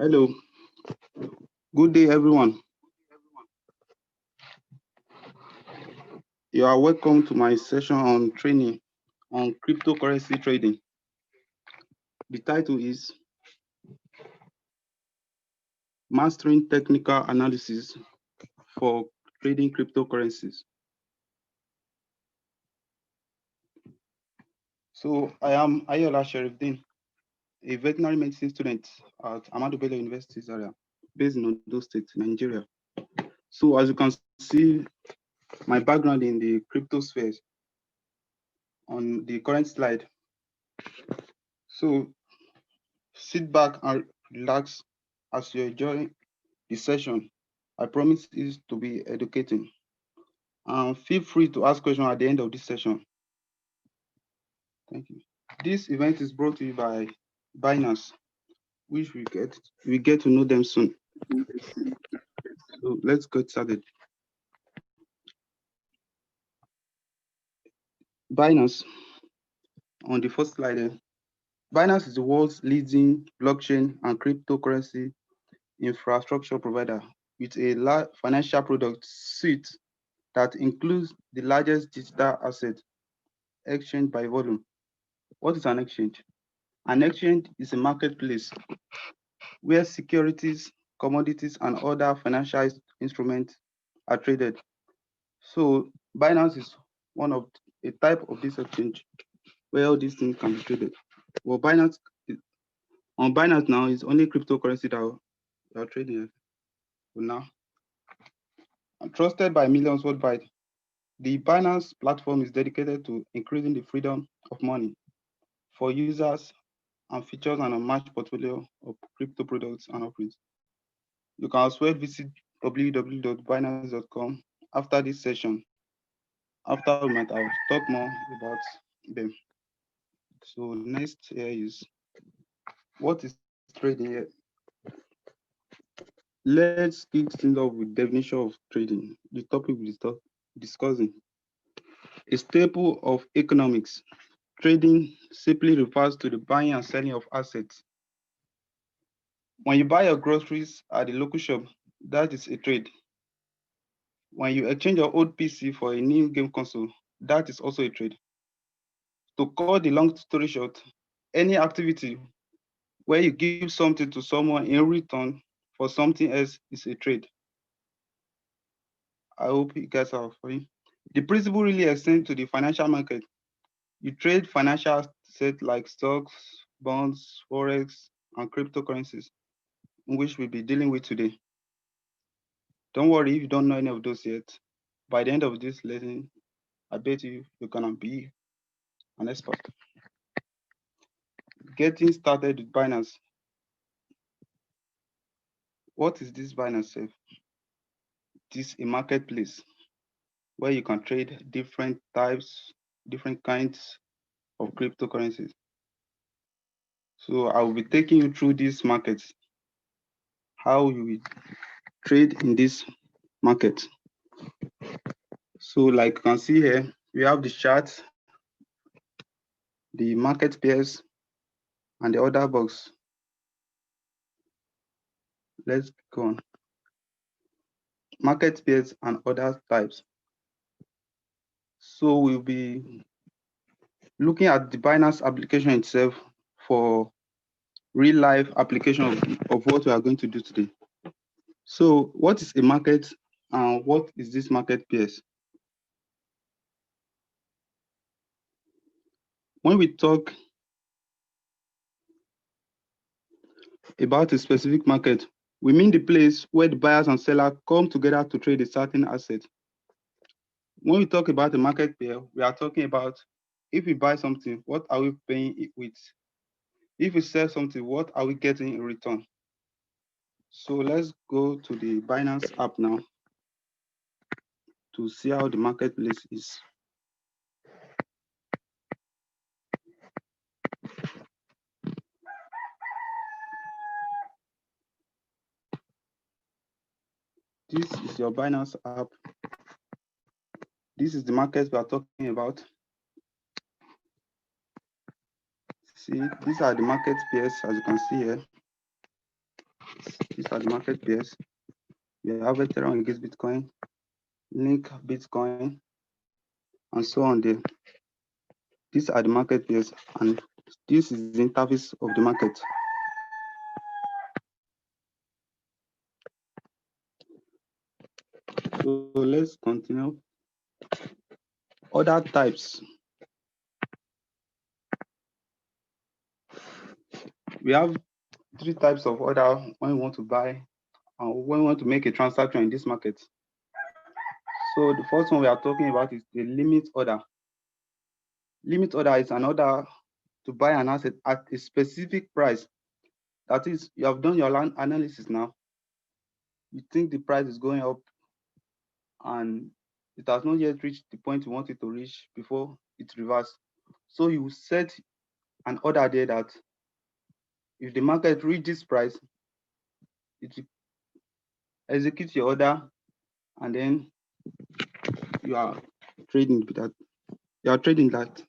Hello, good day, everyone. You are welcome to my session on training on cryptocurrency trading. The title is Mastering Technical Analysis for Trading Cryptocurrencies. So I am Ayola Sheriffdin, a veterinary medicine student at Ahmadu Bello University Zaria, based in Ondo State, Nigeria. So as you can see, my background in the crypto spheres on the current slide. So sit back and relax as you enjoy the session. I promise it to be educating. Feel free to ask questions at the end of this session. Thank you. This event is brought to you by Binance, which we get to know them soon. So let's get started. Binance, on the first slide, Binance is the world's leading blockchain and cryptocurrency infrastructure provider with a large financial product suite that includes the largest digital asset exchange by volume. What is an exchange? An exchange is a marketplace where securities, commodities, and other financial instruments are traded. So Binance is one of a type of this exchange where all these things can be traded. Well, on Binance now is only cryptocurrency that we are trading for now. And trusted by millions worldwide, the Binance platform is dedicated to increasing the freedom of money for users and features an unmatched portfolio of crypto products and offerings. You can as well visit www.binance.com after this session. After we might have talk more about them. So next here is what is trading here? Let's kick things off with definition of trading. The topic we'll be discussing. A staple of economics. Trading simply refers to the buying and selling of assets. When you buy your groceries at the local shop, that is a trade. When you exchange your old PC for a new game console, that is also a trade. To cut the long story short, any activity where you give something to someone in return for something else is a trade. I hope you guys are following. The principle really extends to the financial market. You trade financial assets like stocks, bonds, forex, and cryptocurrencies, in which we'll be dealing with today. Don't worry if you don't know any of those yet. By the end of this lesson, I bet you're gonna be an expert. Getting started with Binance. What is this Binance self? This is a marketplace where you can trade different types, different kinds of cryptocurrencies. So I will be taking you through these markets, how you will trade in this market. So like you can see here, we have the chart, the market pairs, and the order box. Let's go on. Market pairs and other types. So we'll be looking at the Binance application itself for real life application of what we are going to do today. So what is a market and what is this market pairs? When we talk about a specific market, we mean the place where the buyers and sellers come together to trade a certain asset. When we talk about a market pair, we are talking about if we buy something, what are we paying it with? If we sell something, what are we getting in return? So let's go to the Binance app now to see how the marketplace is. This is your Binance app. This is the market we are talking about. See, these are the market pairs, as you can see here. These are the market pairs. We have Ethereum against Bitcoin, Link Bitcoin, and so on there. These are the market pairs, and this is the interface of the market. So let's continue. Other types. We have 3 types of order when we want to buy and when we want to make a transaction in this market. So the first one we are talking about is the limit order. Limit order is an order to buy an asset at a specific price. That is, you have done your analysis now. You think the price is going up and it has not yet reached the point you want it to reach before it reverses. So you set an order there that if the market reaches this price, it will execute your order, and then you are trading that. You are trading that.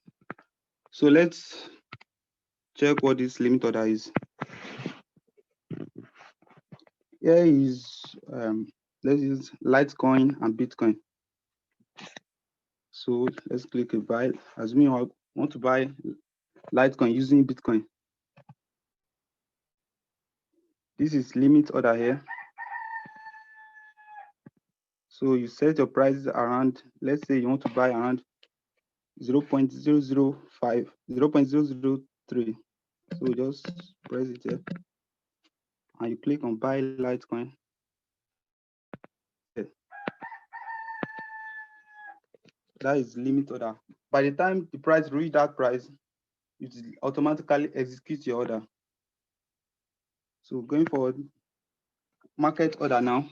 So let's check what this limit order is. Here is let's use Litecoin and Bitcoin. So let's click a buy. Assuming I want to buy Litecoin using Bitcoin. This is limit order here. So you set your prices around, let's say you want to buy around 0.005, 0.003. So just press it here and you click on buy Litecoin. That is limit order. By the time the price reach that price, it will automatically execute your order. So going forward, market order now.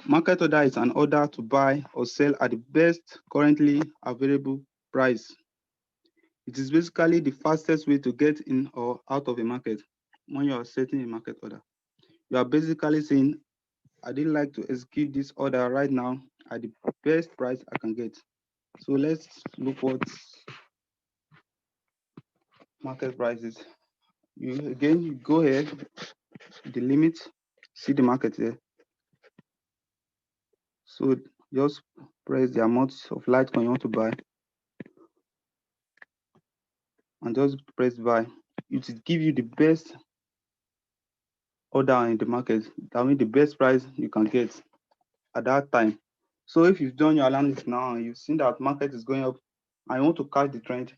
Market order is an order to buy or sell at the best currently available price. It is basically the fastest way to get in or out of a market when you are setting a market order. You are basically saying, I didn't like to execute this order right now at the best price I can get. So let's look what market price is. You go ahead, the limit, see the market there. So just press the amount of Litecoin you want to buy and just press buy. It will give you the best order in the market. That means the best price you can get at that time. So if you've done your analysis now and you've seen that market is going up and you want to catch the trend,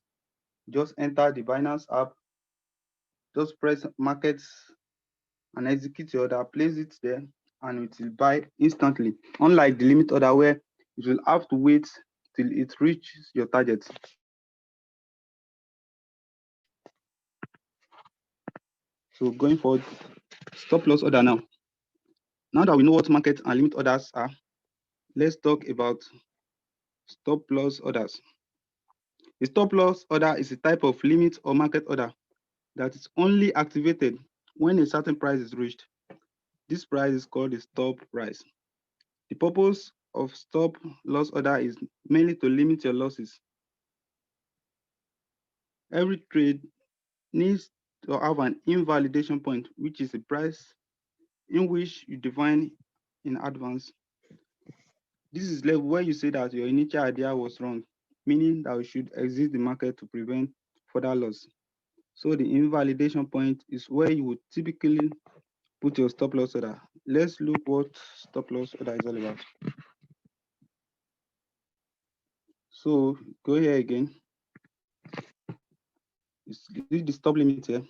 just enter the Binance app, just press markets and execute your order, place it there, and it will buy instantly. Unlike the limit order where you will have to wait till it reaches your target. So going forward, stop loss order now. Now that we know what market and limit orders are, let's talk about stop loss orders. A stop loss order is a type of limit or market order that is only activated when a certain price is reached. This price is called the stop price. The purpose of stop loss order is mainly to limit your losses. Every trade needs to have an invalidation point, which is a price in which you define in advance. This is level where you say that your initial idea was wrong, meaning that you should exit the market to prevent further loss. So the invalidation point is where you would typically put your stop loss order. Let's look what stop loss order is all about. So go here again. This is the stop limit here.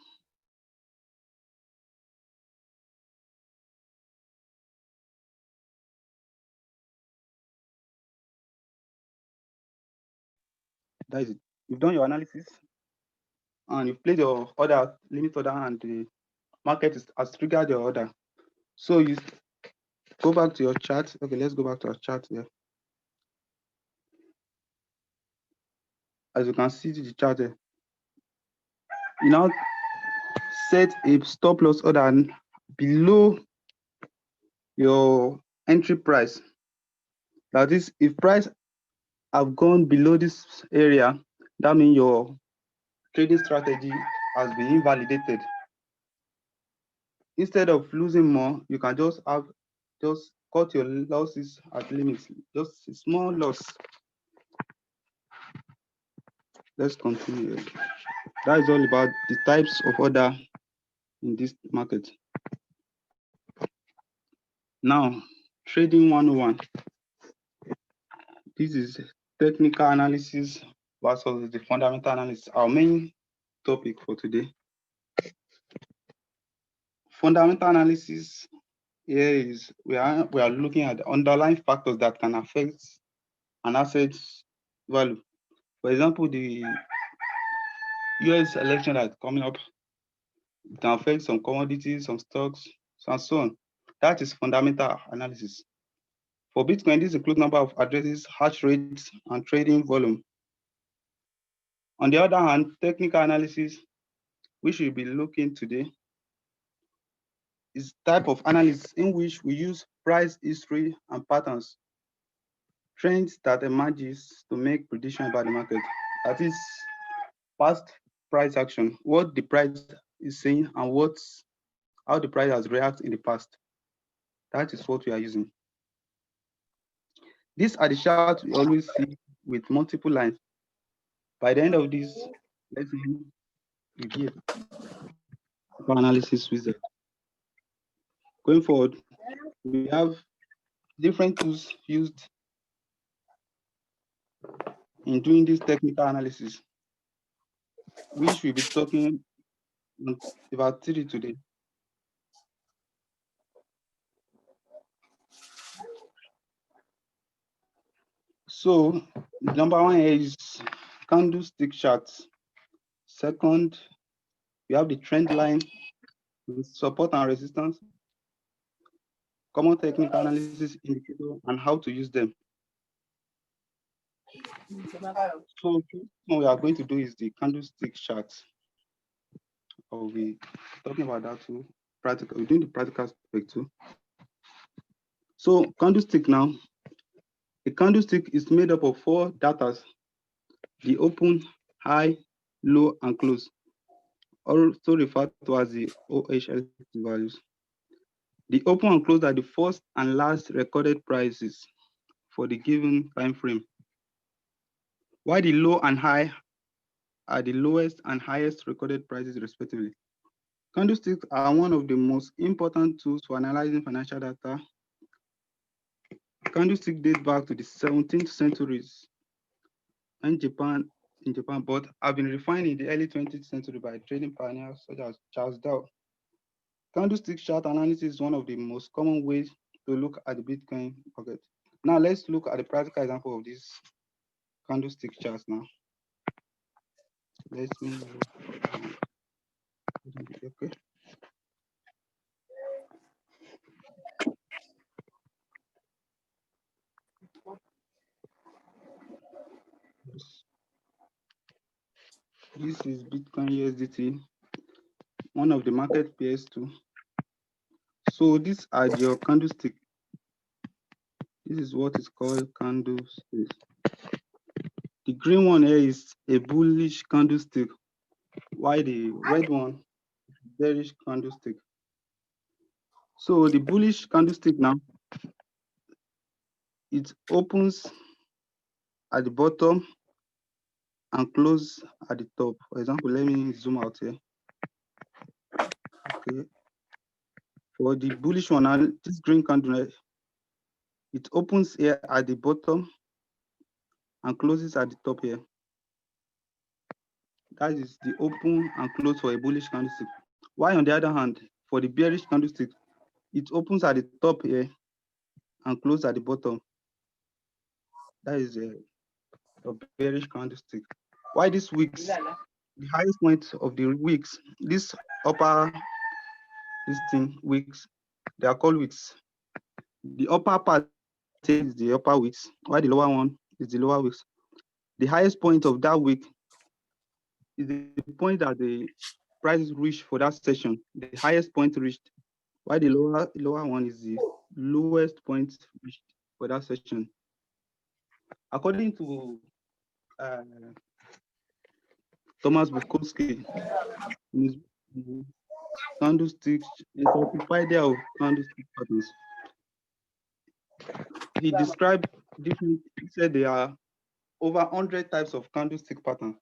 That is it. You've done your analysis and you've placed your order, limit order, and the market has triggered your order. So you go back to your chart. Okay, let's go back to our chart here. As you can see the chart here, you now set a stop loss order below your entry price. That is, if price have gone below this area, that means your trading strategy has been invalidated. instead of losing more, you can just cut your losses at limits, just a small loss. Let's continue. That is all about the types of order in this market. Now, trading 101. This is technical analysis versus the fundamental analysis, our main topic for today. Fundamental analysis here is we are looking at the underlying factors that can affect an asset's value. For example, the US election that's coming up, it can affect some commodities, some stocks, and so on. That is fundamental analysis. For Bitcoin, this includes number of addresses, hash rates, and trading volume. On the other hand, technical analysis, which we'll be looking today, is type of analysis in which we use price history and patterns, trends that emerges to make predictions about the market. That is past price action, what the price is saying and how the price has reacted in the past. That is what we are using. These are the charts we always see with multiple lines. By the end of this, let's review analysis wizard. Going forward, we have different tools used in doing this technical analysis, which we'll be talking about 3 today. So, number 1 is candlestick charts. Second, we have the trend line with support and resistance, common technical analysis indicator, and how to use them. So, what we are going to do is the candlestick chart. I'll be talking about that too. Practical, we're doing the practical aspect too. So, candlestick now. A candlestick is made up of 4 datas: the open, high, low, and close, also referred to as the OHL values. The open and close are the first and last recorded prices for the given time frame, while the low and high are the lowest and highest recorded prices respectively. Candlesticks are one of the most important tools for analyzing financial data. Candlestick dates back to the 17th centuries in Japan, but have been refined in the early 20th century by trading pioneers such as Charles Dow. Candlestick chart analysis is one of the most common ways to look at the Bitcoin market. Now let's look at the practical example of this candlestick charts now. Let's move. Okay. This is Bitcoin USDT, one of the market pairs too. So these are your candlestick. This is what is called candlestick. The green one here is a bullish candlestick, while the red one is bearish candlestick. So the bullish candlestick now, it opens at the bottom and close at the top. For example, let me zoom out here. Okay. For the bullish one, this green candle, it opens here at the bottom and closes at the top here. That is the open and close for a bullish candlestick. While on the other hand, for the bearish candlestick, it opens at the top here and closes at the bottom. That is a bearish candlestick. Why these wicks? The highest point of the wicks, this upper, wicks, they are called wicks. The upper part is the upper wicks, while the lower one is the lower wicks. The highest point of that wick is the point that the price reached for that session, the highest point reached, while the lower one is the lowest point reached for that session. According to Thomas Bukowski, candlesticks, encyclopedia of candlestick patterns. He described different, he said there are over 100 types of candlestick patterns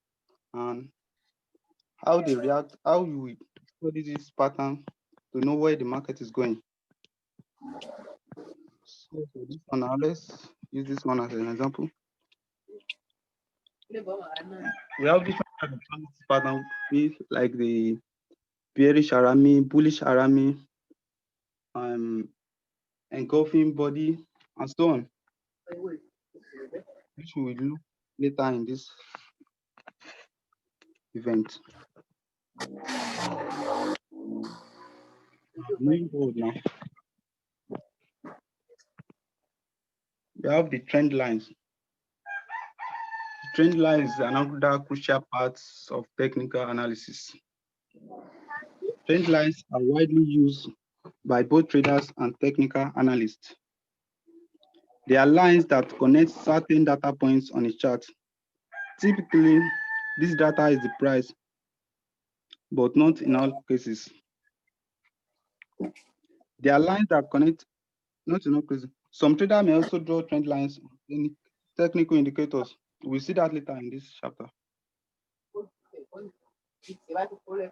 and how they react, how you will study this pattern to know where the market is going. So for this one, now let's use this one as an example. We have different types of candlestick pattern with like the bearish Arami, bullish Arami, engulfing body, and so on, which we will look later in this event. Moving forward now, we have the trend lines. The trend line is another crucial part of technical analysis. Trend lines are widely used by both traders and technical analysts. They are lines that connect certain data points on a chart. Typically, this data is the price, but not in all cases. They are lines that connect, not in all cases. Some traders may also draw trend lines in technical indicators. We'll see that later in this chapter.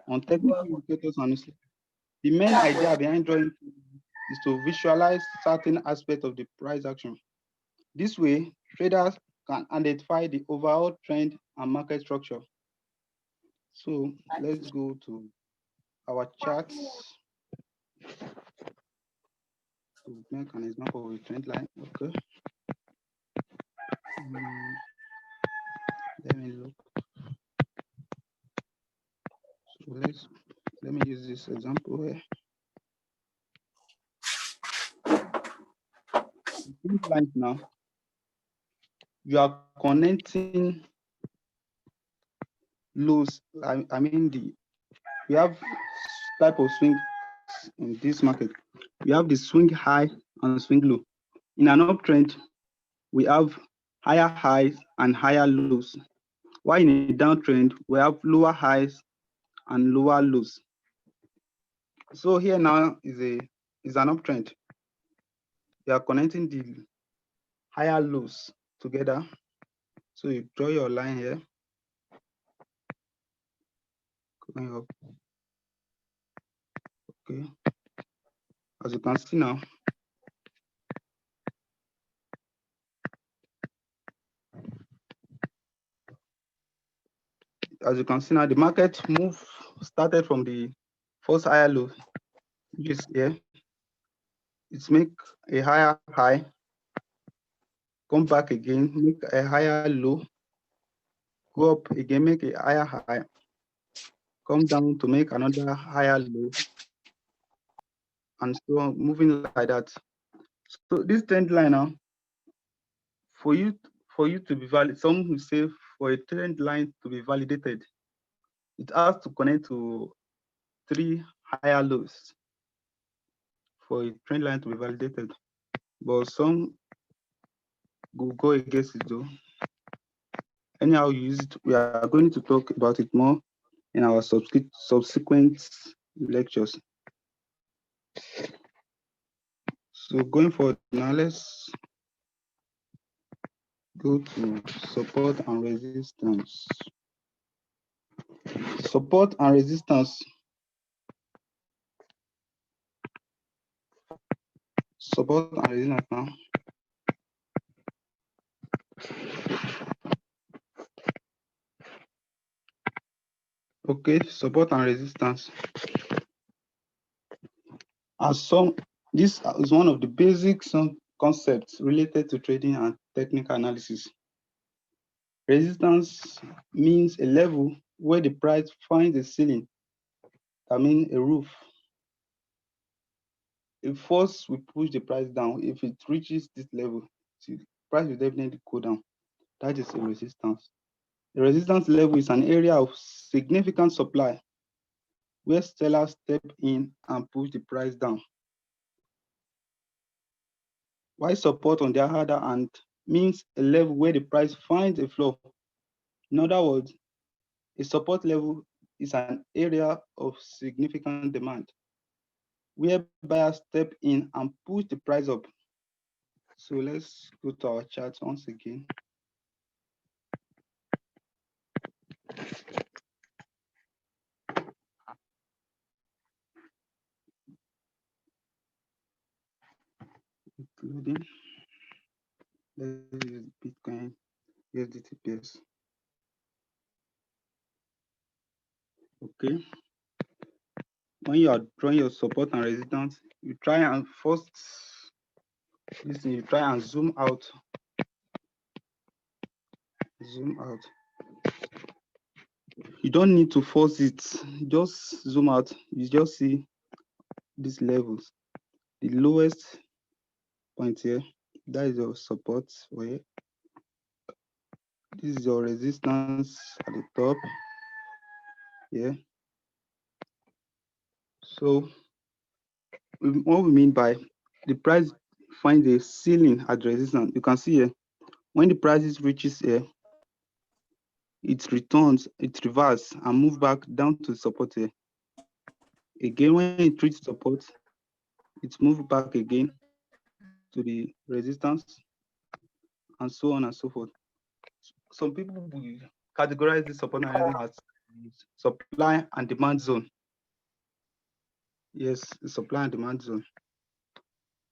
On technical indicators, honestly, the main idea behind drawing is to visualize certain aspects of the price action. This way, traders can identify the overall trend and market structure. So let's go to our charts to make an example of a trend line. Okay. Let me look. So let me use this example here. Trend lines now. You are connecting lows. I mean we have type of swing in this market. We have the swing high and swing low. In an uptrend, we have higher highs and higher lows. While in a downtrend, we have lower highs and lower lows. So here now is an uptrend. We are connecting the higher lows together. So you draw your line here. Going up. Okay. As you can see now, the market move started from the first higher low, which is here. It's make a higher high, come back again, make a higher low, go up again, make a higher high, come down to make another higher low, and so on, moving like that. So this trend line now, for you to be valid, some will say for a trend line to be validated, it has to connect to 3 higher lows for a trend line to be validated. But some will go against it though. Anyhow, you use it. We are going to talk about it more in our subsequent lectures. So going forward now, let's go to support and resistance. Support and resistance. Support and resistance now. Okay, support and resistance. This is one of the basic concepts related to trading and technical analysis. Resistance means a level where the price finds a ceiling, I mean a roof. If force will push the price down, if it reaches this level, the price will definitely go down. That is a resistance. The resistance level is an area of significant supply where sellers step in and push the price down. While support, on the other hand, means a level where the price finds a floor. In other words, a support level is an area of significant demand where buyers step in and push the price up. So let's go to our chart once again. Including, let's use Bitcoin, USDT pairs. Okay. When you are drawing your support and resistance, you try and first listen, you try and zoom out. Zoom out. You don't need to force it. Just zoom out. You just see these levels. The lowest point here, that is your support where this is your resistance at the top. Yeah. So what we mean by the price finds a ceiling at resistance. You can see here when the prices reaches here, it returns, it reverses and move back down to support here. Again, when it reaches support, it moves back again to the resistance and so on and so forth. Some people will categorize this support and resistance as supply and demand zone. Yes, the supply and demand zone.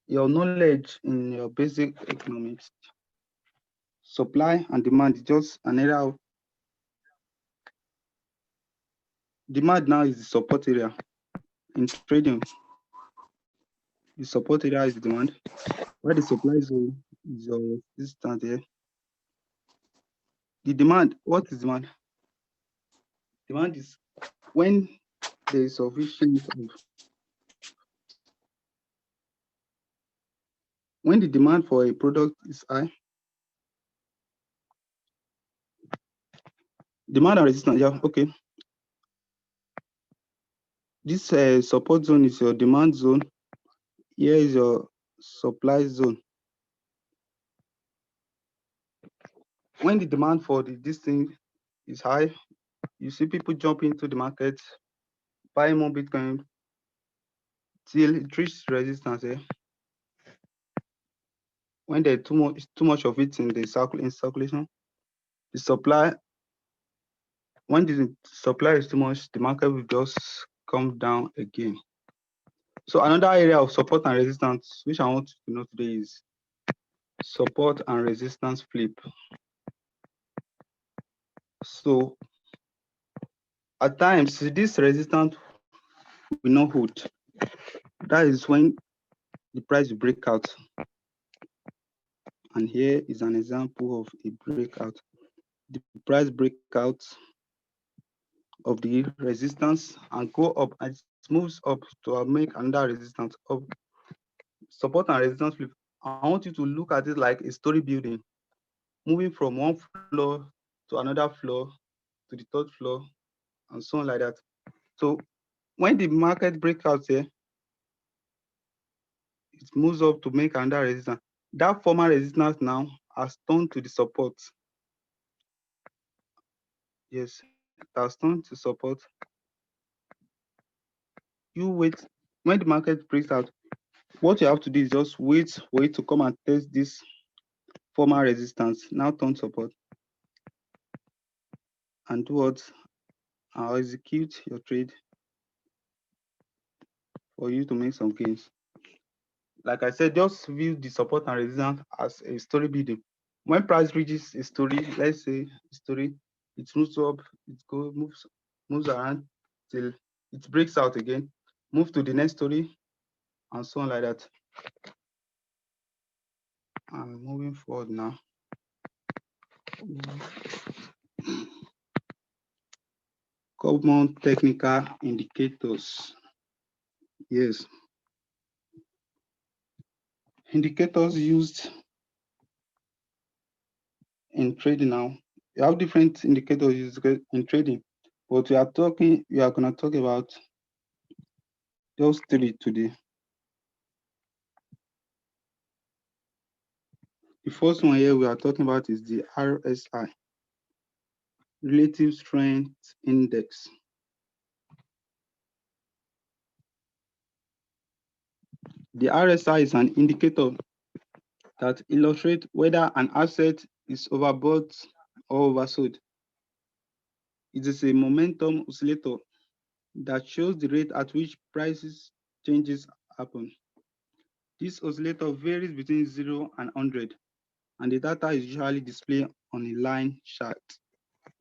Your knowledge in your basic economics, supply and demand is just an area of demand. Now is the support area in trading. The support area is the demand, where the supply zone is your resistance here. The demand, what is demand? Demand is when there is sufficient of, when the demand for a product is high. Demand and resistance, yeah, okay. This support zone is your demand zone. Here is your supply zone. When the demand for this thing is high, you see people jump into the market, buy more Bitcoin till it reaches resistance here. When there's too much of it in the circulation, the supply, when the supply is too much, the market will just come down again. So another area of support and resistance, which I want to know today, is support and resistance flip. So at times, this resistance will not hold. That is when the price will break out. And here is an example of a breakout. The price breakout of the resistance and go up, and it moves up to make another resistance of support and resistance flip. I want you to look at it like a story building, moving from one floor to another floor to the third floor and so on like that. So when the market breaks out here, it moves up to make another resistance. That former resistance now has turned to the support. Yes, it has turned to support. You wait. When the market breaks out, what you have to do is just wait for it to come and test this former resistance, now turn support, and do what? I'll execute your trade for you to make some gains. Like I said, just view the support and resistance as a story building. When price reaches a story, let's say story, it moves up, it moves around till it breaks out again, move to the next story, and so on like that. I'm moving forward now. Common technical indicators. Yes. Indicators used in trading now. You have different indicators used in trading, but we are gonna talk about just three today. The first one here we are talking about is the RSI, Relative Strength Index. The RSI is an indicator that illustrates whether an asset is overbought or oversold. It is a momentum oscillator that shows the rate at which prices changes happen. This oscillator varies between 0 and 100, and the data is usually displayed on a line chart.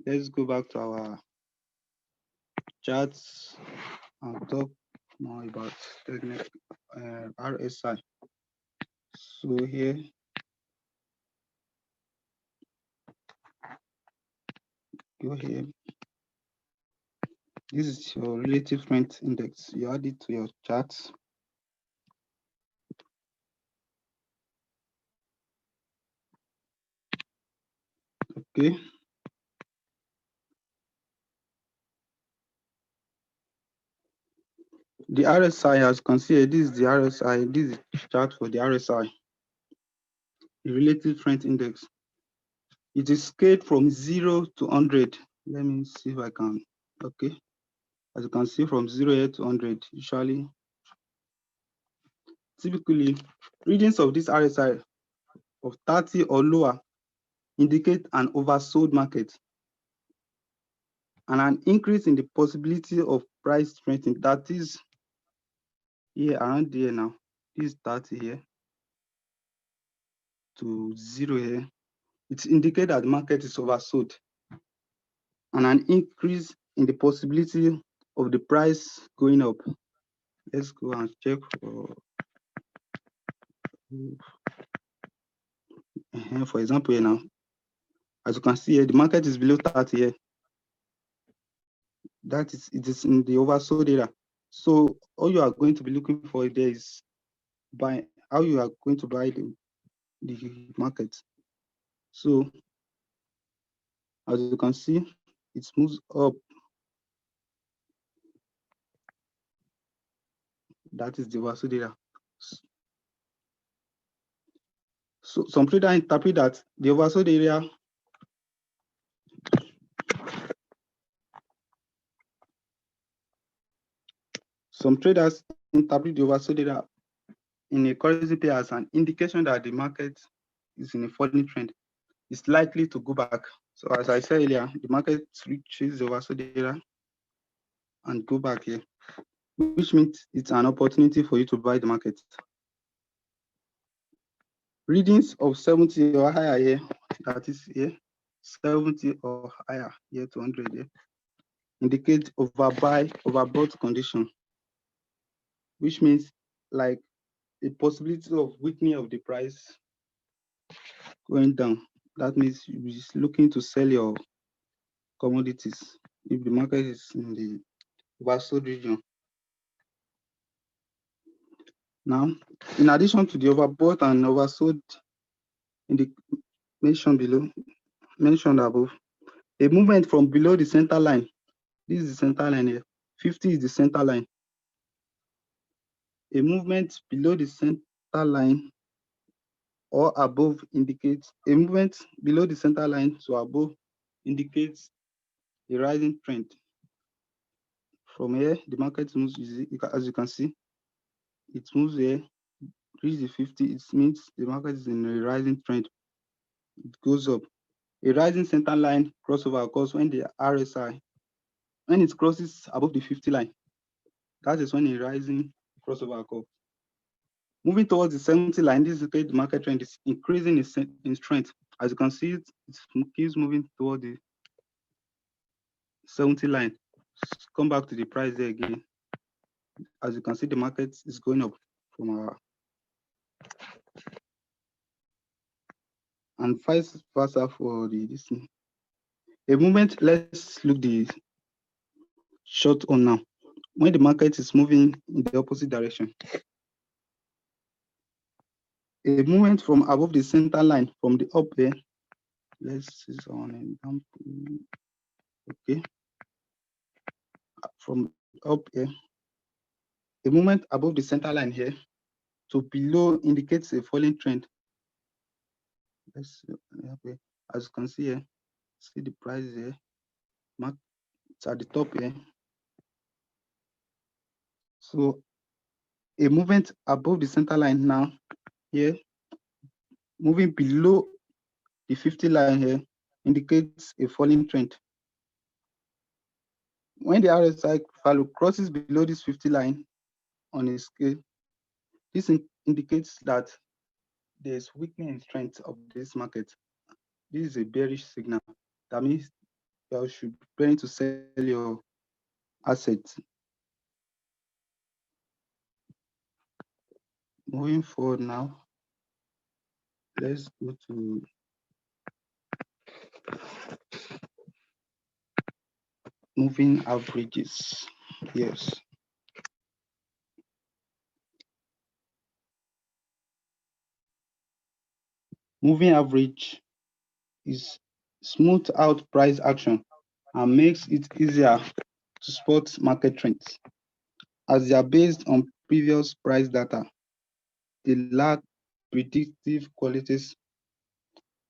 Let's go back to our charts and talk more about RSI. So here, go here. This is your relative strength index. You add it to your charts. Okay. The RSI, as you can see, this is the RSI. This is the chart for the RSI, the relative strength index. It is scaled from 0 to 100. Let me see if I can. Okay. As you can see, from 0 here to 100, usually, typically, readings of this RSI of 30 or lower indicate an oversold market and an increase in the possibility of price strengthening. That is here, around here now. This is 30 here to 0 here. It indicates that the market is oversold and an increase in the possibility of the price going up. Let's go and check for example here now. As you can see here, the market is below 30 here. That is, it is in the oversold area. So all you are going to be looking for there is buy how you are going to buy the market. So as you can see, it moves up. That is the oversold area. So some traders interpret that the oversold area the oversold area in a currency pair as an indication that the market is in a falling trend. It's likely to go back. So as I said earlier, the market reaches the oversold area and go back here, which means it's an opportunity for you to buy the market. Readings of 70 or higher here, that is here, 70 or higher here to 100 here, indicate overbought condition, which means like a possibility of weakening of the price going down. That means you're looking to sell your commodities if the market is in the oversold region. Now, in addition to the overbought and oversold in the mentioned above, a movement from below the center line, this is the center line here, 50 is the center line. A movement below the center line or above indicates a movement below the center line to above indicates a rising trend. From here, the market moves, as you can see, it moves here, reach the 50, it means the market is in a rising trend. It goes up. A rising center line crossover occurs when the RSI, when it crosses above the 50 line. That is when a rising crossover occurs. Moving towards the 70 line, this is the market trend is increasing in strength. As you can see, it keeps moving toward the 70 line. Come back to the price there again. As you can see, the market is going up from our and vice versa for this thing. A movement, let's look the short on now. When the market is moving in the opposite direction, a movement from above the center line from the up there. Let's see on example. Okay, from up here, a movement above the center line here to below indicates a falling trend. Let's see, okay. As you can see here, see the price here. It's at the top here. So a movement above the center line now here, moving below the 50 line here indicates a falling trend. When the RSI value crosses below this 50 line on a scale, this indicates that there's weakening in strength of this market. This is a bearish signal. That means you should be preparing to sell your assets. Moving forward now, let's go to moving averages. Yes. Moving average is smooth out price action and makes it easier to spot market trends. As they are based on previous price data, they lack predictive qualities.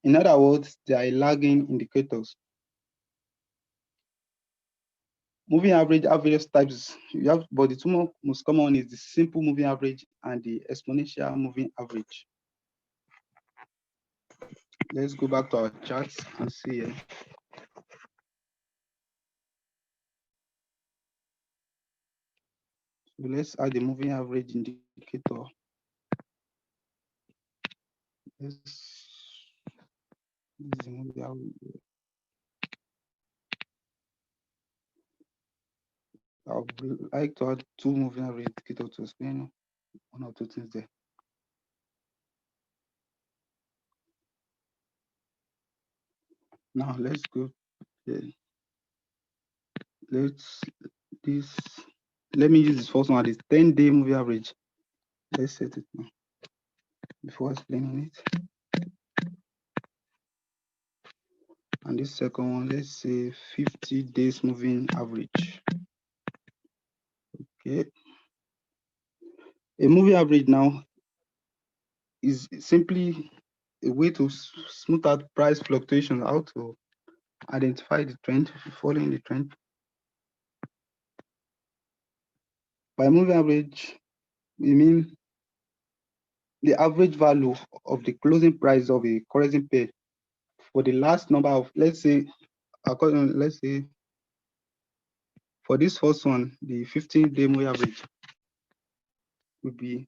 In other words, they are lagging indicators. Moving average have various types. You have, but the two most common one is the simple moving average and the exponential moving average. Let's go back to our charts and see here. So let's add the moving average indicator. This is the moving average. I would like to add two moving average indicators to explain one or two things there. Now let's go. Let me use this first one, this 10-day moving average. Let's set it now before explaining it. And this second one, let's say 50 days moving average. Okay. A moving average now is simply a way to smooth out price fluctuations, how to identify the trend, following the trend. By moving average, we mean the average value of the closing price of a currency pair for the last number of, let's say for this first one, the 15-day moving average would be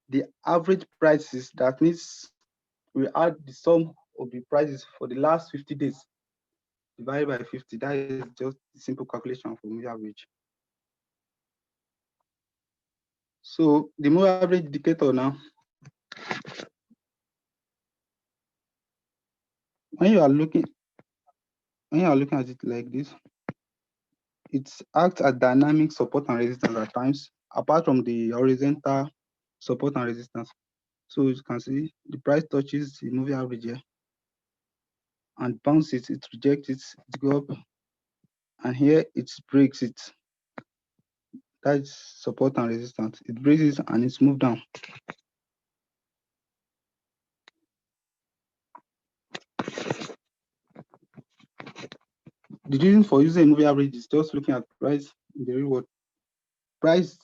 the average prices. That means we add the sum of the prices for the last 50 days divided by 50. That is just a simple calculation for moving average. So the moving average indicator now, when you are looking at it like this, it acts as dynamic support and resistance at times, apart from the horizontal support and resistance. So you can see the price touches the moving average here and bounces it, rejects it, it go up, and here it breaks it. That's support and resistance. It breaks it and it's moved down. The reason for using a moving average is just looking at price in the real world. Price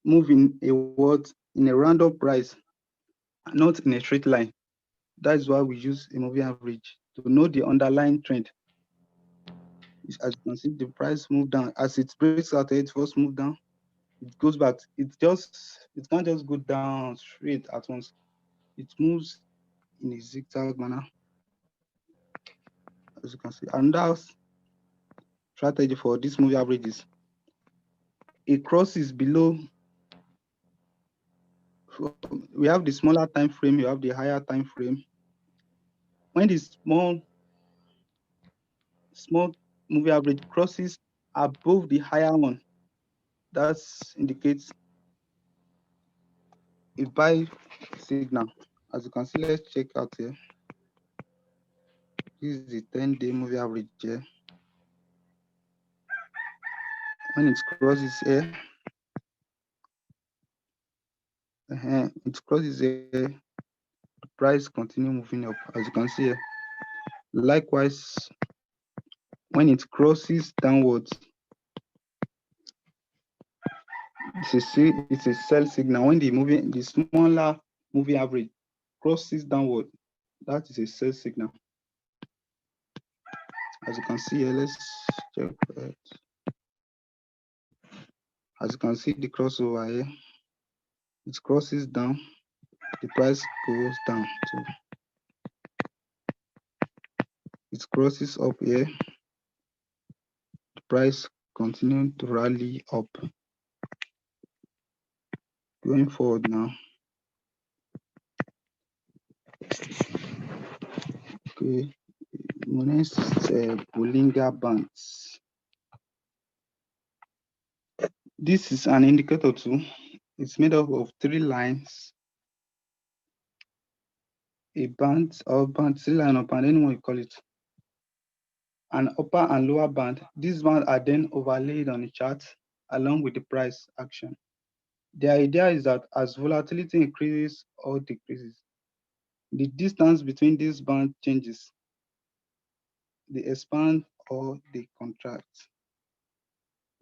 move in a random price, not in a straight line. That is why we use a moving average to know the underlying trend. As you can see, the price move down. As it breaks out, it first move down, it goes back. It can't just go down straight at once. It moves in a zigzag manner. As you can see, and that's strategy for this moving average is it crosses below. We have the smaller time frame, you have the higher time frame. When the small moving average crosses above the higher one, that indicates a buy signal. As you can see, let's check out here. This is the 10-day moving average here. When it crosses here, it crosses here, the price continue moving up, as you can see here. Likewise, when it crosses downwards, it's a sell signal. When the smaller moving average crosses downward, that is a sell signal. As you can see here, let's check it. As you can see the crossover here, it crosses down, the price goes down too. It crosses up here, the price continuing to rally up. Going forward now. Okay, next Bollinger Bands. This is an indicator too. It's made up of 3 lines, a band or band, 3 line or band, anyone you call it. An upper and lower band. These bands are then overlaid on the chart along with the price action. The idea is that as volatility increases or decreases, the distance between these bands changes. They expand or they contract.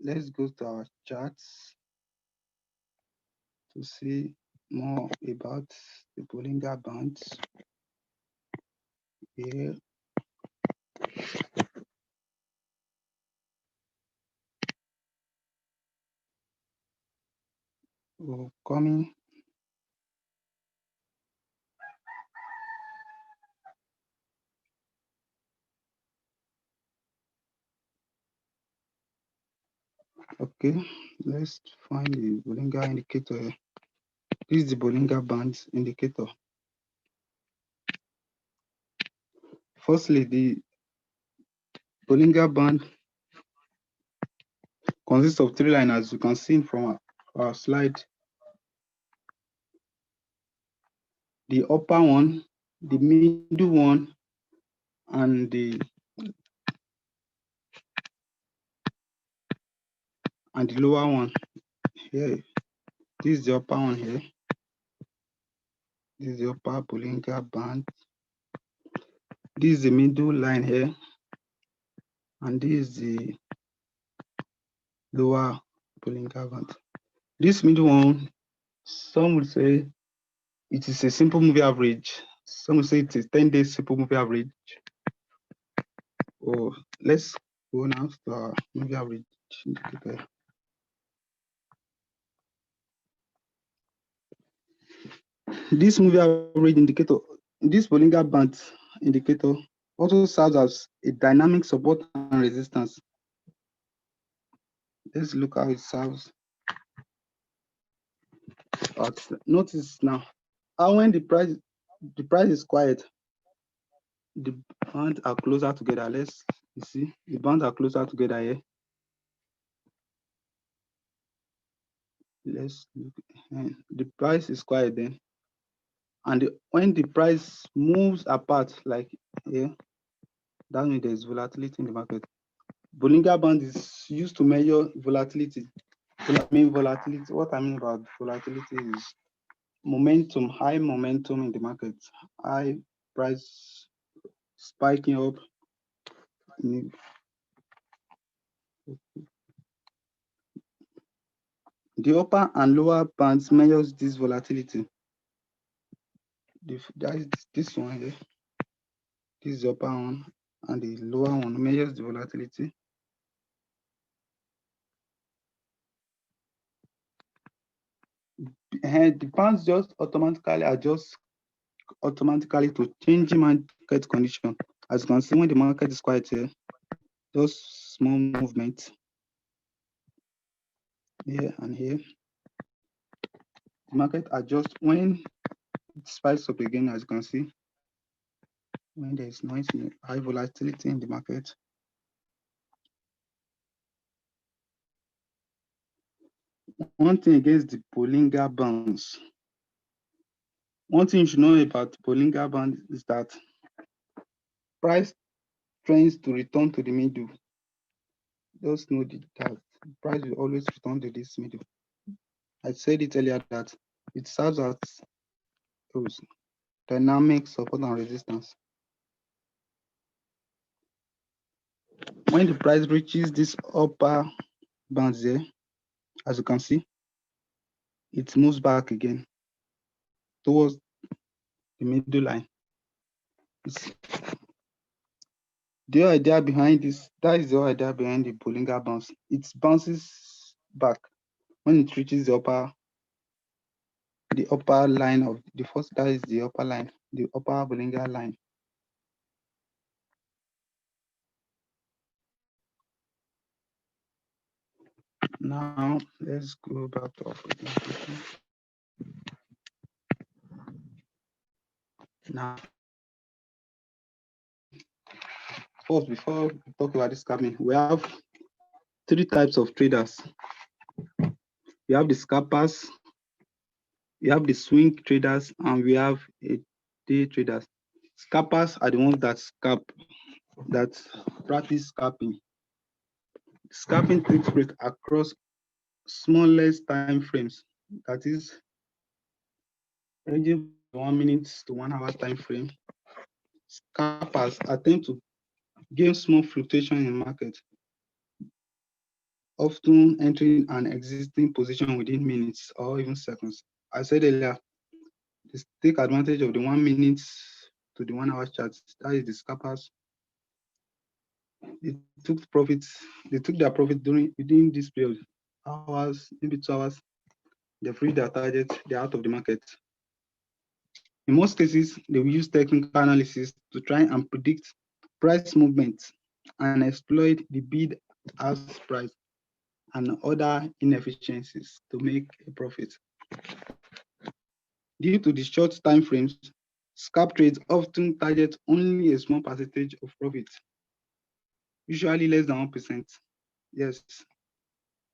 Let's go to our charts to see more about the Bollinger Bands. Here. Coming. Okay, let's find the Bollinger indicator here. This is the Bollinger Bands indicator. Firstly, the Bollinger Band consists of 3 lines, as you can see from our slide. The upper one, the middle one, and the lower one here. This is the upper one here. This is the upper Bollinger Band. This is the middle line here, and this is the lower Bollinger Band. This middle one, some would say it is a simple moving average. Some would say it is 10-day simple moving average. Oh, let's go now to our moving average indicator. This moving average indicator, this Bollinger Band indicator also serves as a dynamic support and resistance. Let's look how it serves. But notice now how when the price is quiet, the bands are closer together. Let's see, the bands are closer together here. Let's look. The price is quiet then, and when the price moves apart like here, that means there is volatility in the market. Bollinger Band is used to measure volatility. Volatility. What I mean about volatility is momentum, high momentum in the market, high price spiking up. The upper and lower bands measures this volatility. That is this one here. This is the upper one, and the lower one measures the volatility. And the bands just automatically adjust to changing market condition. As you can see, when the market is quiet here, those small movements here and here, the market adjusts when it spikes up again. As you can see, when there is noise, high volatility in the market. One thing against the Bollinger Bands. One thing you should know about Bollinger Band is that price trends to return to the middle. Just know that price will always return to this middle. I said it earlier that it serves as dynamic support and resistance. When the price reaches this upper band there, as you can see, it moves back again towards the middle line. It's the idea behind this, that is the idea behind the Bollinger bounce. It bounces back when it reaches the upper line of the first, that is the upper line, the upper Bollinger line. Now let's go back to our presentation. Now, first, before we talk about this scalping, we have three types of traders. We have the scalpers, we have the swing traders, and we have a day traders. Scalpers are the ones that practice scalping. Scalping takes place across smallest time frames, that is ranging from 1 minute to 1 hour time frame. Scalpers attempt to gain small fluctuation in market, often entering an existing position within minutes or even seconds. I said earlier, they take advantage of the 1 minute to the 1 hour charts. That is the scalpers. They took their profit within this period, hours, maybe 2 hours. They free their target, they're out of the market. In most cases, they will use technical analysis to try and predict price movements and exploit the bid ask price and other inefficiencies to make a profit. Due to the short time frames, scalp trades often target only a small percentage of profit, usually less than 1%. Yes,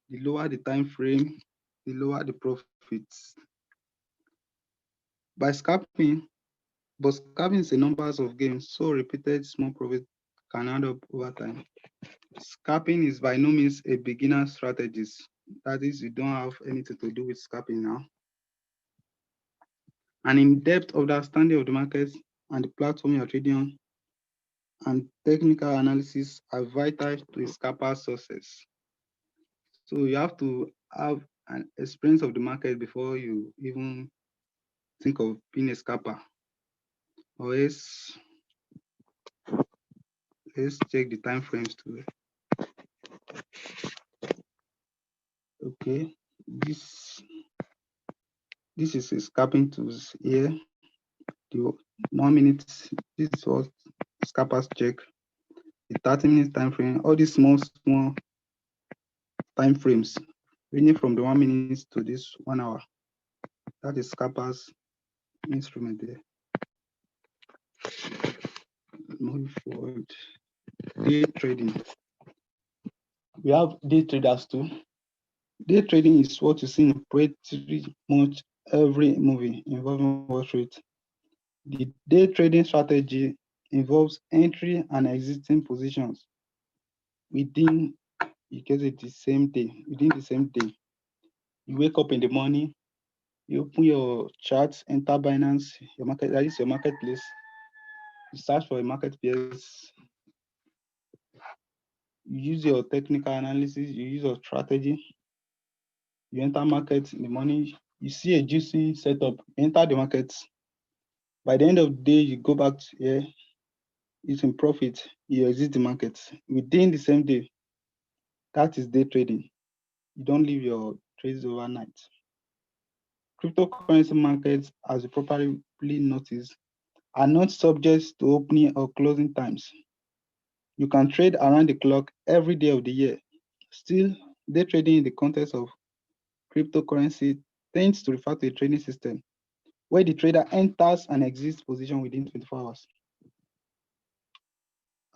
the lower the time frame, the lower the profits. By scalping, but scalping is a numbers of games, so repeated small profit can add up over time. Scalping is by no means a beginner strategy. That is, you don't have anything to do with scalping now. An in-depth understanding of the markets and the platform you're trading on and technical analysis are vital to a scalper's success. So you have to have an experience of the market before you even think of being a scalper. Or else, let's check the time frames too. Okay, this is a scalping tools here. The 1 minute, this is what scalpers check. The 30 minutes time frame, all these small time frames ranging from the 1 minute to this 1 hour. That is scalpers instrument there. Moving forward, day trading. We have day traders too. Day trading is what you see in pretty much every movie involving Wall Street. The day trading strategy involves entry and exiting positions within, you get it, within the same day. You wake up in the morning, you open your charts, enter Binance, your market, that is your marketplace. You search for a marketplace. You use your technical analysis, you use your strategy. You enter market in the morning, you see a juicy setup, enter the market. By the end of the day, you go back to here, it's in profit, you exit the market within the same day. That is day trading. You don't leave your trades overnight. Cryptocurrency markets, as you properly notice, are not subject to opening or closing times. You can trade around the clock every day of the year. Still, day trading in the context of cryptocurrency tends to refer to a trading system where the trader enters and exits position within 24 hours.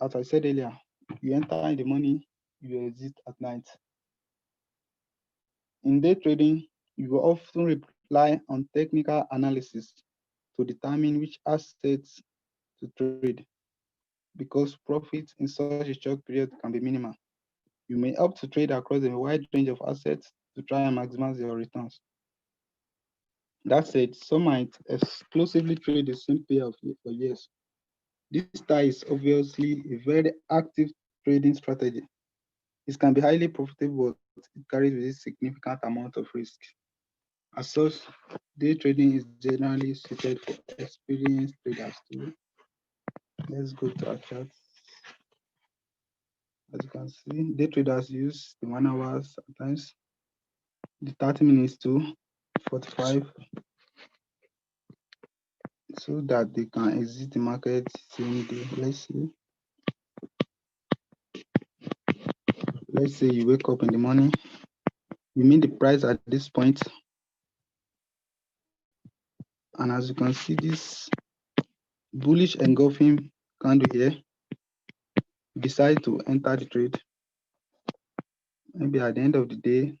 As I said earlier, you enter in the morning, you exit at night. In day trading, you will often rely on technical analysis to determine which assets to trade because profits in such a short period can be minimal. You may opt to trade across a wide range of assets to try and maximize your returns. That said, some might exclusively trade the same pair for years. This style is obviously a very active trading strategy. It can be highly profitable, but it carries with it significant amount of risk. As such, day trading is generally suited for experienced traders too. Let's go to our chart. As you can see, day traders use the 1 hours, sometimes the 30 minutes to 45, so that they can exit the market same day. Let's say you wake up in the morning, you meet the price at this point, and as you can see, this bullish engulfing candle here, you decide to enter the trade. Maybe at the end of the day,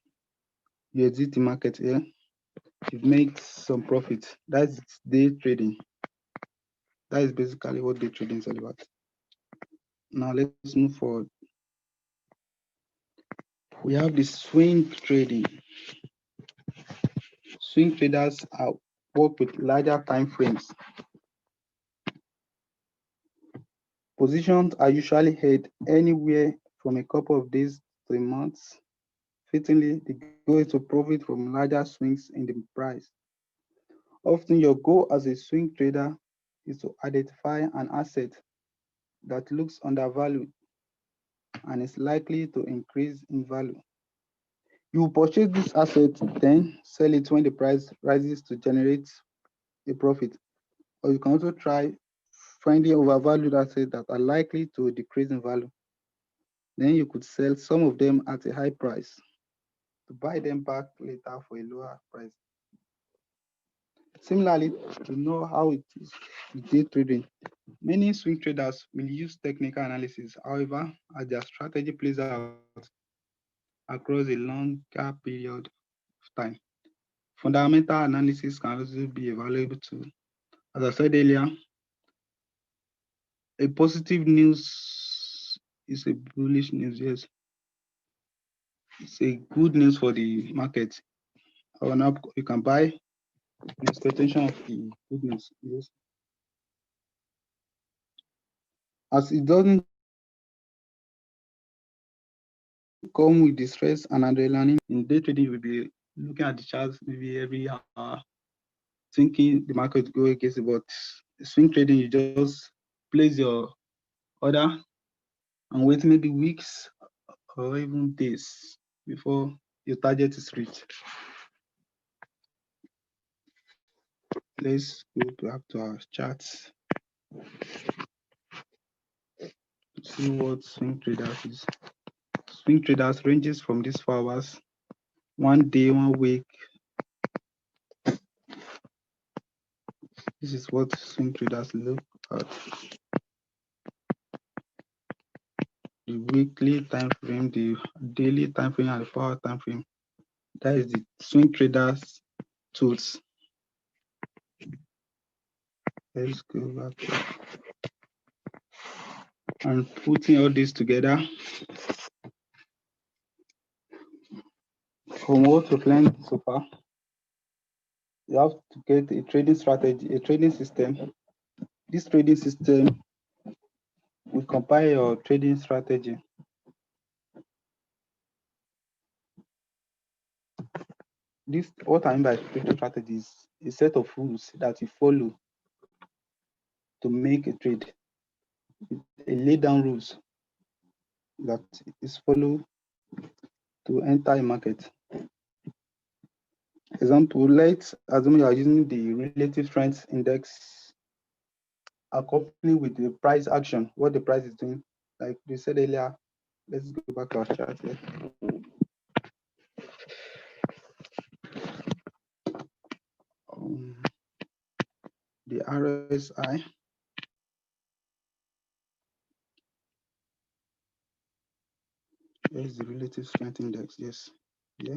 you exit the market here, you make some profit. That's day trading. That is basically what day trading is all about. Now let's move forward. We have the swing trading. Swing traders work with larger time frames. Positions are usually held anywhere from a couple of days to a month. Fittingly, the goal is to profit from larger swings in the price. Often, your goal as a swing trader is to identify an asset that looks undervalued and is likely to increase in value. You will purchase this asset, then sell it when the price rises to generate a profit. Or you can also try finding overvalued assets that are likely to decrease in value. Then you could sell some of them at a high price to buy them back later for a lower price. Similarly, to know how it is with day trading, many swing traders will use technical analysis. However, as their strategy plays out across a longer period of time, fundamental analysis can also be a valuable tool. As I said earlier, a positive news is a bullish news. Yes, it's a good news for the market. Or now you can buy in expectation of the good news. Yes, as it doesn't come with the stress and adrenaline. In day trading, you will be looking at the charts maybe every hour, thinking the market will go against it. But swing trading, you just place your order and wait maybe weeks or even days before your target is reached. Let's go back to our charts to see what swing traders is. Swing traders ranges from these 4 hours, 1 day, 1 week. This is what swing traders look at. The weekly time frame, the daily time frame, and the 4 hour time frame. That is the swing traders tools. Let's go back and putting all this together. From what we've learned so far, you have to get a trading strategy, a trading system. This trading system will compile your trading strategy. This, what I mean by trading strategy, is a set of rules that you follow to make a trade. A laid down rules that is followed to enter a market. Example, let's assume you are using the relative strength index accompanied with the price action, what the price is doing. Like we said earlier, let's go back to our chart here. The RSI. Here's the relative strength index. Yes. Yeah.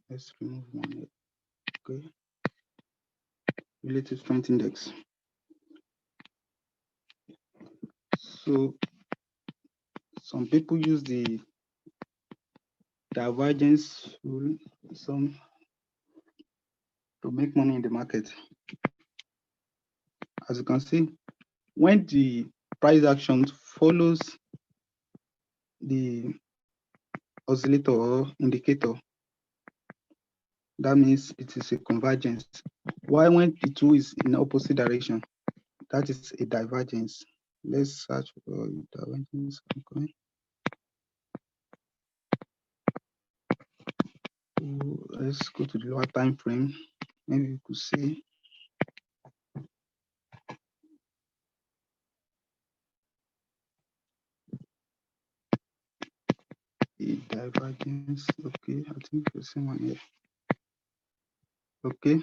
Let's remove one here. Okay. Relative strength index. So some people use the divergence rule, some to make money in the market. As you can see, when the price action follows the oscillator or indicator. That means it is a convergence. Why when the two is in opposite direction? That is a divergence. Let's search for divergence. Okay. Let's go to the lower time frame. Maybe you could see a divergence. Okay, I think the same one here. Okay,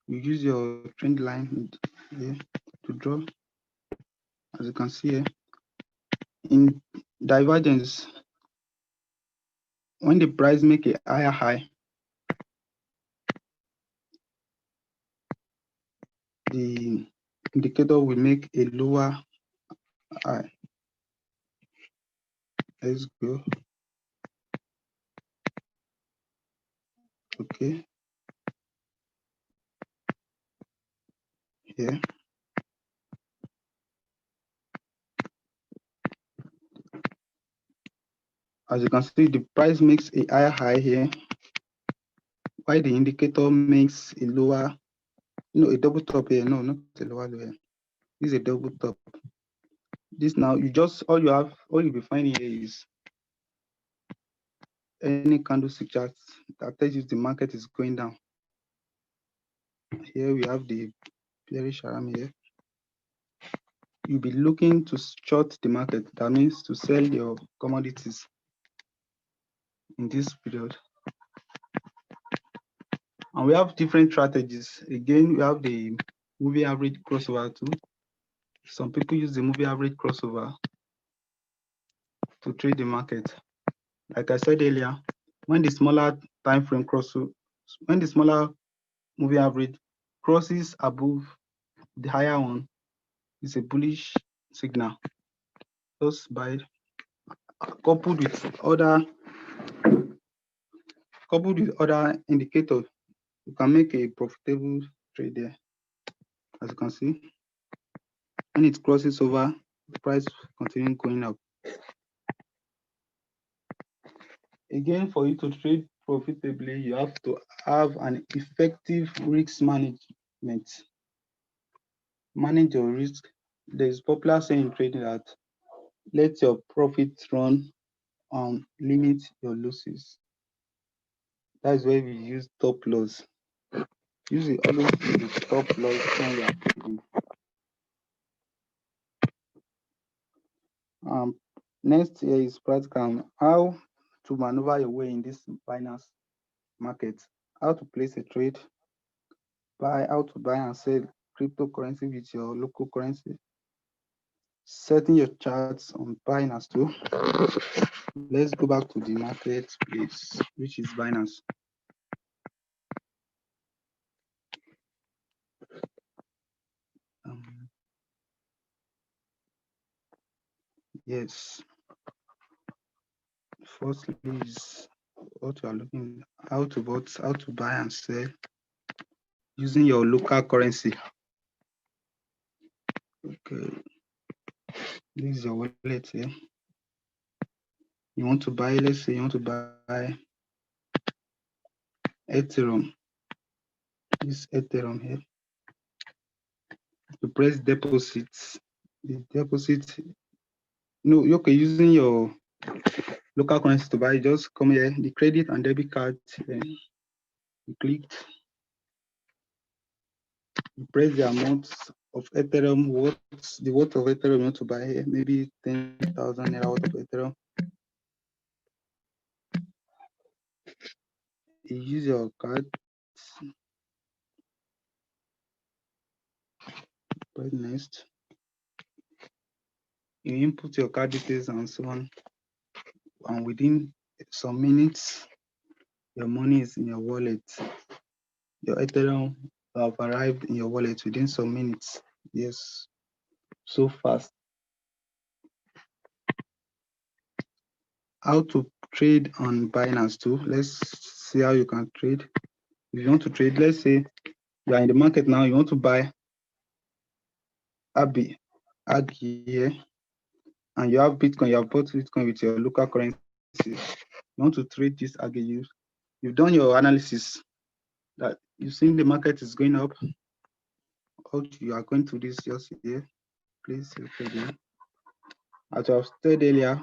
you use your trend line here to draw. As you can see here, in divergence, when the price make a higher high, the indicator will make a lower high. Let's go. Okay. Here. As you can see, the price makes a higher high here, while the indicator makes a lower, a double top here. No, not a lower low here. This is a double top. This now all you'll be finding here is any candlestick chart that tells you the market is going down. Here we have the bearish arm here. You'll be looking to short the market. That means to sell your commodities in this period. And we have different strategies. Again, we have the moving average crossover too. Some people use the moving average crossover to trade the market. Like I said earlier, when the smaller time frame when the smaller moving average crosses above the higher one, it's a bullish signal. Just by coupled with other indicators, you can make a profitable trade there. As you can see, when it crosses over, the price continuing going up. Again, for you to trade profitably, you have to have an effective risk management. Manage your risk. There's popular saying in trading that let your profits run and limit your losses. That's where we use stop loss. Usually always use the stop loss when we are trading. Next here is practical. How to maneuver your way in this Binance market. How to place a trade. How to buy and sell cryptocurrency with your local currency. Setting your charts on Binance too. Let's go back to the marketplace, which is Binance. Yes. Firstly is what you are looking how to buy and sell using your local currency. Okay. This is your wallet here. You want to buy, let's say you want to buy Ethereum. This Ethereum here. You press deposit. The deposit. No, okay, using your local currency to buy, just come here, the credit and debit card, then you click, you press the amount of Ethereum, the worth of Ethereum you want to buy here, maybe 10,000 naira worth of Ethereum. You use your card, press next. You input your card details and so on, and within some minutes, your money is in your wallet. Your Ethereum have arrived in your wallet within some minutes. Yes, so fast. How to trade on Binance too. Let's see how you can trade. If you want to trade, let's say you are in the market now, you want to buy AG here, and you have Bitcoin, you have bought Bitcoin with your local currency. You want to trade this again. You've done your analysis that you've seen the market is going up. Or you are going to this just here. Please okay there. As I have said earlier,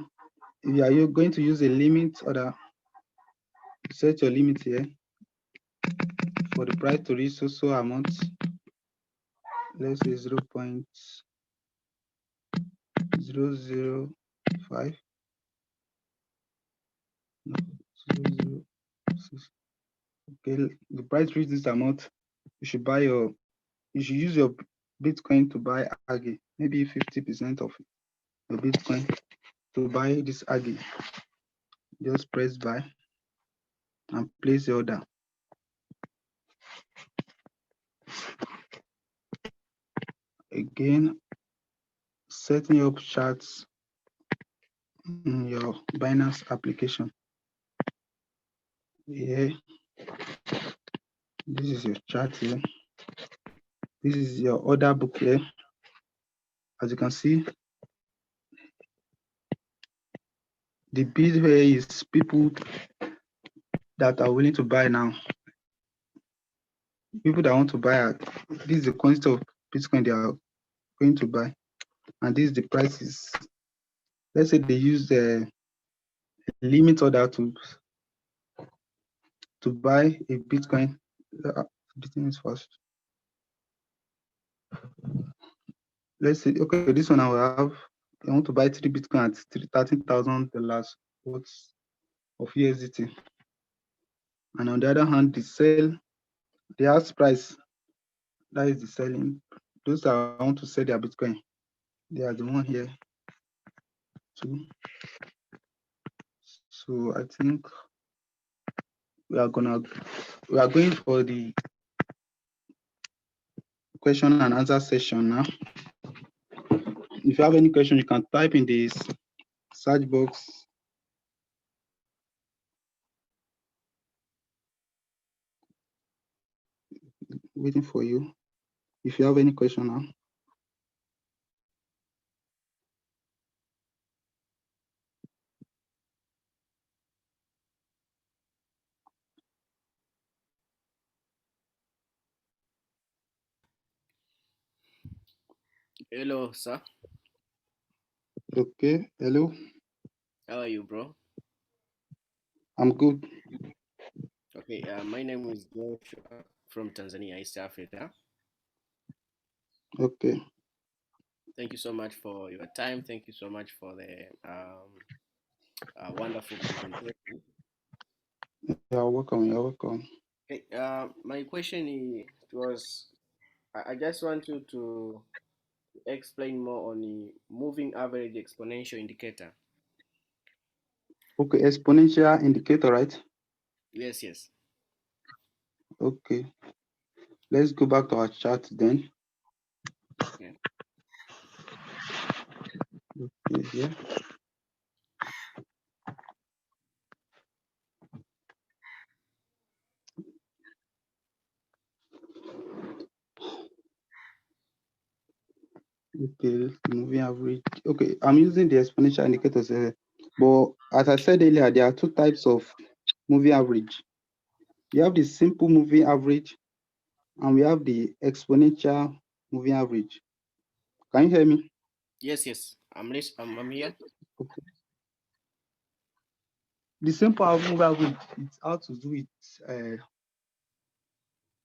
if you are going to use a limit order, set your limit here for the price to reach so amount. Let's say 0.005. No, 0.006. Okay, the price reach this amount. You should use your Bitcoin to buy Aggie, maybe 50% of your Bitcoin to buy this Aggie. Just press buy and place the order. Again, setting up charts in your Binance application. Yeah, this is your chart here. This is your order book here. As you can see, the bid here is people that are willing to buy now. People that want to buy, this is the quantity of Bitcoin they are going to buy, and this is the prices. Let's say they use the limit order to buy a Bitcoin. The thing is first. Let's say, okay, this one I will have. I want to buy 3 Bitcoin at $13,000 worth of USDT. And on the other hand, the ask price, that is the selling. Those that want to sell their Bitcoin, they are the one here too. So I think we are going for the question and answer session now. If you have any question, you can type in this search box. Waiting for you. If you have any question now. Hello, sir. Okay, hello. How are you, bro? I'm good. Okay, my name is Joshua from Tanzania, East Africa. Okay. Thank you so much for your time. Thank you so much for the wonderful presentation. You're welcome. You're welcome. Okay, my question was I just want you to explain more on the moving average exponential indicator. Okay, exponential indicator, right? Yes, yes. Okay. Let's go back to our chart then. Yeah. Okay, yeah. Okay, moving average. Okay, I'm using the exponential indicators here. But as I said earlier, there are two types of moving average. We have the simple moving average and we have the exponential moving average. Can you hear me? Yes, yes. I'm here. Okay. The simple moving average, it's how to do with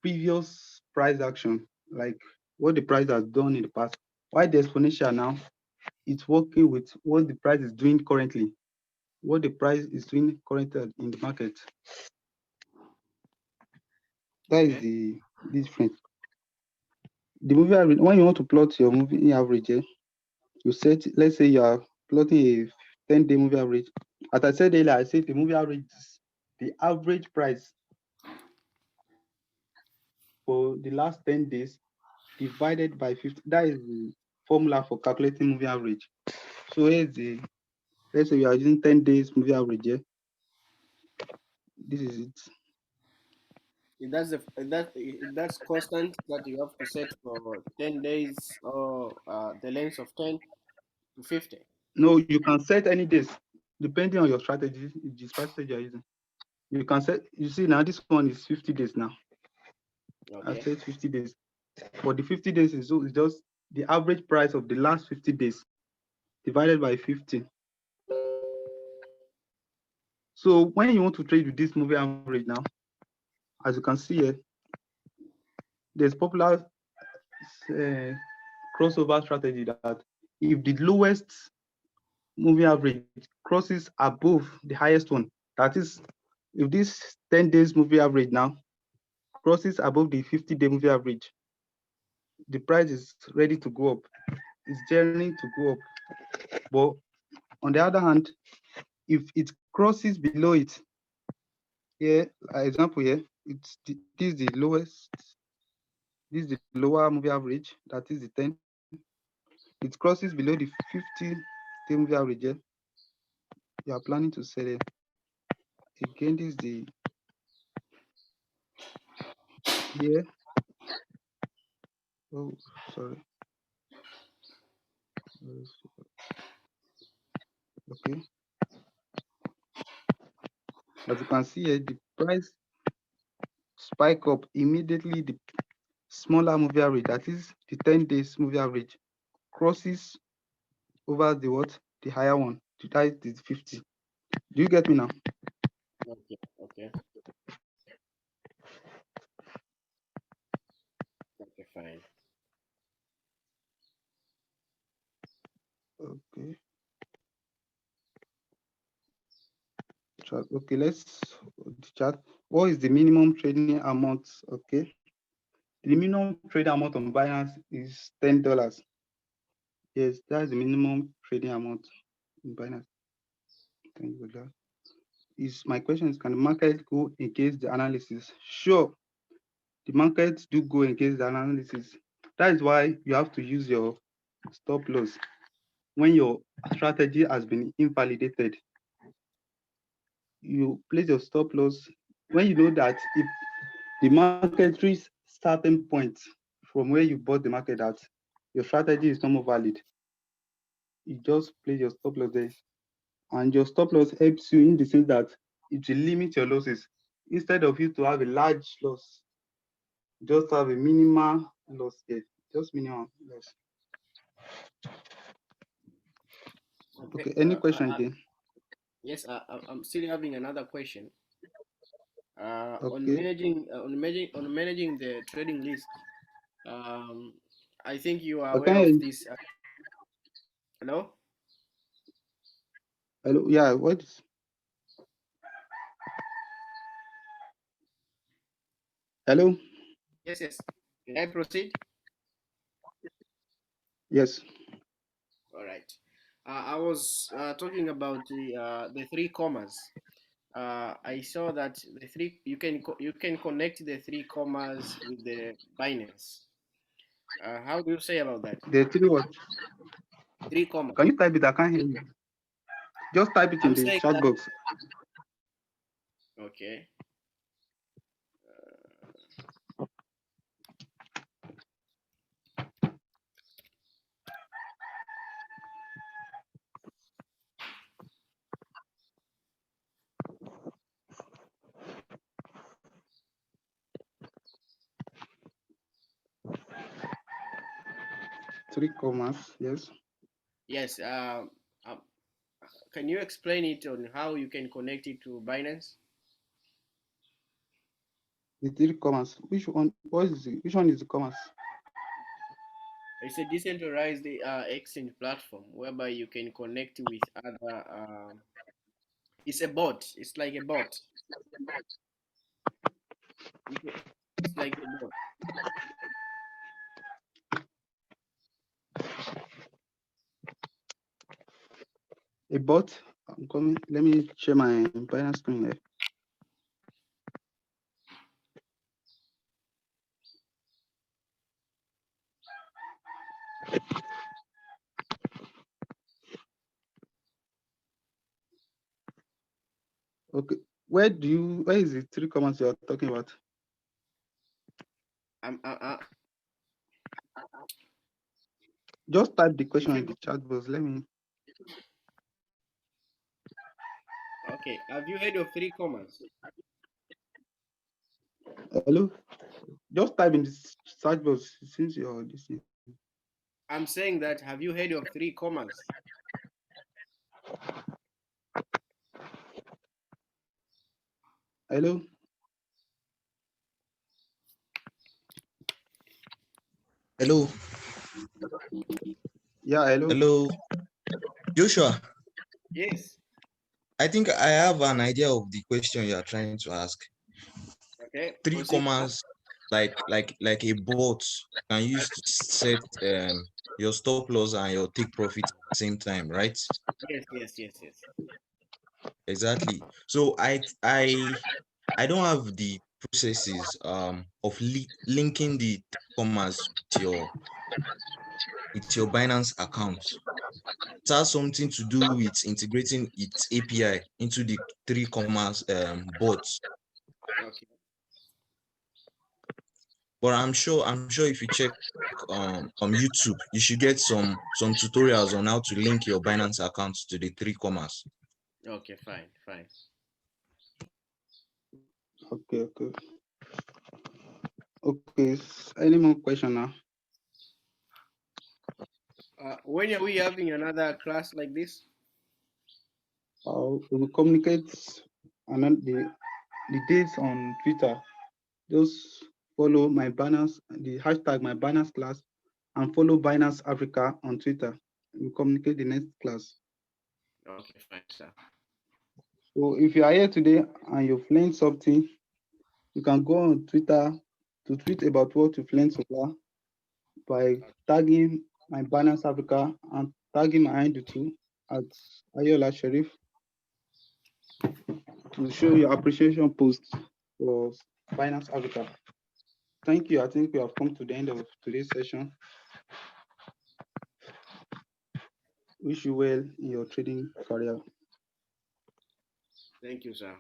previous price action, like what the price has done in the past. Why the exponential now? It's working with what the price is doing currently, what the price is doing currently in the market. That is Okay. the difference. The moving average, when you want to plot your moving average, you set, let's say you are plotting a 10-day moving average. As I said earlier, I said the moving average is the average price for the last 10 days divided by 50. That is the formula for calculating moving average. So here's the, let's say you are using 10 days moving average. Yeah? This is it. That's constant that you have to set for 10 days or the length of 10 to 50. No, you can set any days. depending on your strategy, the strategy you're using. You can set, you see now this one is 50 days now. I Okay. said 50 days. For the 50 days is just the average price of the last 50 days divided by 50. So when you want to trade with this moving average now, as you can see here, there's popular crossover strategy that if the lowest moving average crosses above the highest one, that is, if this 10 days moving average now crosses above the 50-day moving average, the price is ready to go up. It's journeying to go up. But on the other hand, if it crosses below it, here, example here, this is the lowest, this is the lower moving average, that is the 10. It crosses below the 50-day moving average here. You are planning to sell it. Again, this is the here. Oh, sorry. Okay. As you can see here, the price spike up immediately. The smaller moving average, that is the 10 days moving average, crosses over the what? The higher one. That is the 50. Do you get me now? Okay. Okay. Okay. Fine. Okay. Okay, let's chat. What is the minimum trading amount? Okay. The minimum trading amount on Binance is $10. Yes, that's the minimum trading amount in Binance. $10. Is my question is, can the market go against the analysis? Sure, the markets do go against the analysis. That is why you have to use your stop loss when your strategy has been invalidated. You place your stop loss when you know that if the market reaches certain point from where you bought the market at, your strategy is no more valid. You just place your stop loss there, and your stop loss helps you in the sense that it will limit your losses. Instead of you to have a large loss, just have a minimal loss here, just minimal loss. Okay. Okay, any question again? Yes. I'm still having another question. On Okay, managing the trading list. Um, I think you are aware of okay. this. Hello. Hello, yeah, what is, hello? Yes. Yes. Can I proceed? Yes, All right. I was talking about the three commas. I saw that the three you can connect the three commas with the Binance. How do you say about that? the three what? Three commas. Can you type it? I can't hear you. Just type it in I'm the saying chat that. box. Okay. Three commas, yes. Yes. Um, can you explain it on how you can connect it to Binance? The three commas. Which one? Which one is the commas? It's a decentralized exchange platform whereby you can connect with other. It's a bot. It's like a bot. It's like a bot. A bot. I'm coming. Let me share my Binance screen here. Okay. Where is the three commas you're talking about? Um, uh, uh, Just type the if question you in the chat box. Let me. Okay. Have you heard of three commas? Hello? Just type in the search box since you're listening. I'm saying that. Have you heard of three commas? Hello? Hello, Yeah, hello. hello, Joshua. Yes. I think I have an idea of the question you are trying to ask. Okay. Three Proceed. commas, like a bot, can use to set your stop loss and your take profit at the same time, right? Yes. Yes. Yes. Yes. Exactly. So I don't have the processes of linking the commas with your Binance account. It has something to do with integrating its API into the three commas bots. Okay. But I'm sure if you check on YouTube, you should get some tutorials on how to link your Binance account to the three commas. Okay. Fine. Fine. Okay, okay. Okay, any more question now? When are we having another class like this? We will communicate and then the dates on Twitter. Just follow my banners, the hashtag my banners class, and follow Binance Africa on Twitter. We'll communicate the next class. Okay. Fine, sir. So if you are here today and you've learned something, you can go on Twitter to tweet about what you've learned so far by tagging my Binance Africa and tagging my handle too at Ayola Sharif to show your appreciation post for Binance Africa. Thank you. I think we have come to the end of today's session. Wish you well in your trading career. Thank you, sir.